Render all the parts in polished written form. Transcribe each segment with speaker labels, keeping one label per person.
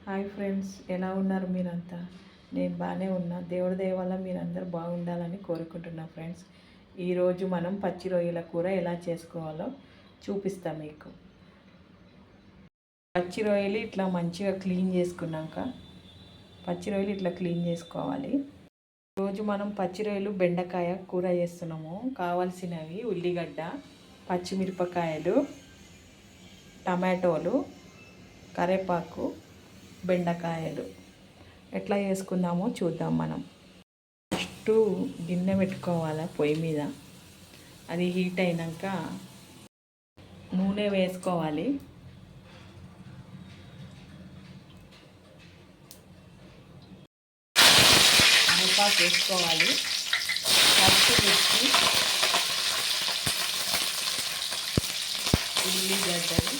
Speaker 1: Hi friends, ఎలా ఉన్నారు మీరంతా? నేను బాగానే ఉన్నా. దేవుడి దయ వల్ల మీరందరూ బాగుండాలని కోరుకుంటున్నా ఫ్రెండ్స్. ఈరోజు మనం పచ్చి రొయ్యల కూర ఎలా చేసుకోవాలో చూపిస్తాం మీకు. పచ్చి రొయ్యలు ఇట్లా మంచిగా క్లీన్ చేసుకున్నాక క్లీన్ చేసుకోవాలి. రోజు మనం పచ్చి రొయ్యలు బెండకాయ కూర చేస్తున్నాము. కావాల్సినవి ఉల్లిగడ్డ, పచ్చిమిరపకాయలు, టమాటోలు, కరివేపాకు, బెండకాయలు. ఎట్లా చేసుకుందామో చూద్దాం. మనం ఫస్ట్ గిన్నె పెట్టుకోవాలి పొయ్యి మీద. అది హీట్ అయినాక నూనె వేసుకోవాలి. కరివేపాకు వేసుకోవాలి. పచ్చిమిర్చి, ఉల్లిగడ్డలు,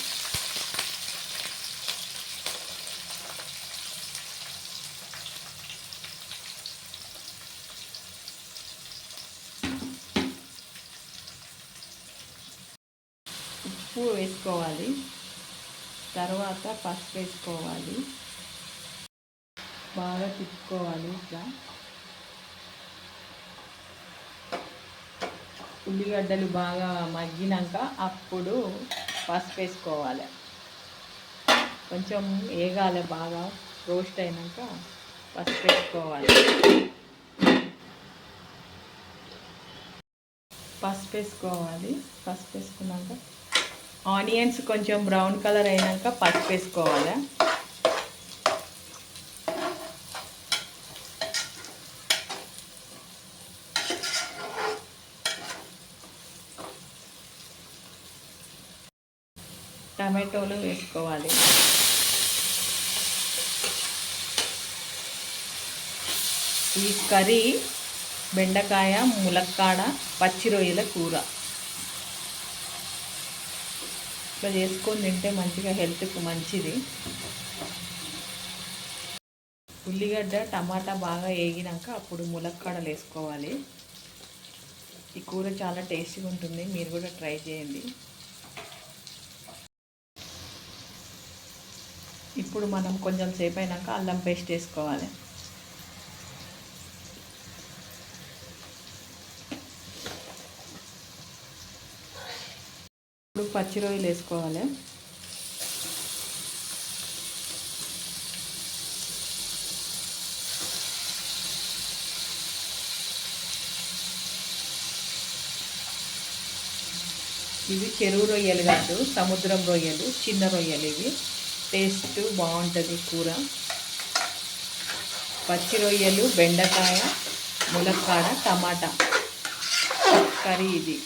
Speaker 1: ఉప్పు వేసుకోవాలి. తర్వాత పసుపు వేసుకోవాలి. బాగా తిప్పుకోవాలి. ఇట్లా ఉల్లిగడ్డలు బాగా మగ్గినాక అప్పుడు పసుపు వేసుకోవాలి. కొంచెం వేగాలి. బాగా రోస్ట్ అయినాక పసుపు వేసుకోవాలి. పసుపు వేసుకున్నాక ఆనియన్స్ కొంచెం బ్రౌన్ కలర్ అయినాక పసుపు వేసుకోవాలి. టమాటోలు వేసుకోవాలి. ఈ కర్రీ బెండకాయ, ములక్కాడ, పచ్చి రొయ్యల కూర. ఇట్లా చేసుకొని తింటే మంచిగా హెల్త్కి మంచిది. ఉల్లిగడ్డ, టమాటా బాగా వేగినాక అప్పుడు ములక్కాడలు వేసుకోవాలి. ఈ కూర చాలా టేస్టీగా ఉంటుంది. మీరు కూడా ట్రై చేయండి. ఇప్పుడు మనం కొంచెం సేపు అయినాక అల్లం పేస్ట్ వేసుకోవాలి. ఇప్పుడు పచ్చి రొయ్యలు వేసుకోవాలి. ఇవి చెరువు రొయ్యలు కాదు, సముద్రం రొయ్యలు, చిన్న రొయ్యలు. ఇవి టేస్ట్ బాగుంటుంది కూర. పచ్చి రొయ్యలు, బెండకాయ, ములక్కాడ, టమాటా కర్రీ ఇది.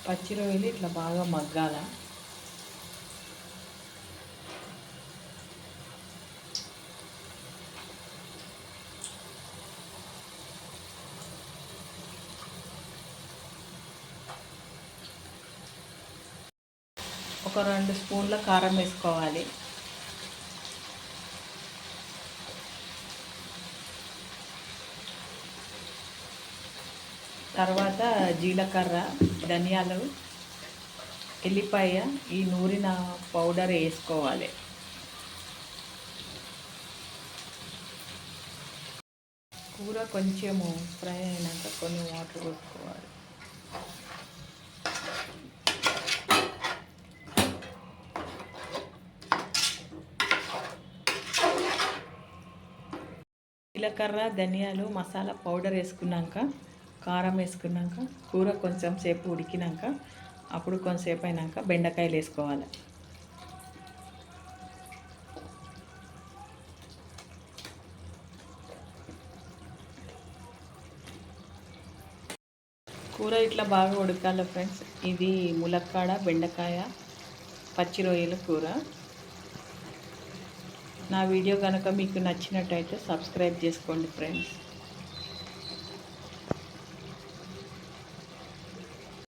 Speaker 1: పచ్చి రొయ్యలు ఇట్లా బాగా మగ్గాల. ఒక 2 స్పూన్ల కారం వేసుకోవాలి. తర్వాత జీలకర్ర, ధనియాలు, ఎల్లిపాయ, ఈ నూరిన పౌడర్ వేసుకోవాలి. కూర కొంచెము ఫ్రై అయినాక కొన్ని వాటర్ వేసుకోవాలి. జీలకర్ర, ధనియాలు, మసాలా పౌడర్ వేసుకున్నాక, కారం వేసుకున్నాక, కూర కొంచెం సేపు ఉడికినాక అప్పుడు కొంచెంసేపు అయినాక బెండకాయలు వేసుకోవాలి. కూర ఇట్లా బాగా ఉడకాలి ఫ్రెండ్స్. ఇది ములక్కాడ, బెండకాయ, పచ్చి రొయ్యల కూర. నా వీడియో కనుక మీకు నచ్చినట్టయితే సబ్స్క్రైబ్ చేసుకోండి ఫ్రెండ్స్.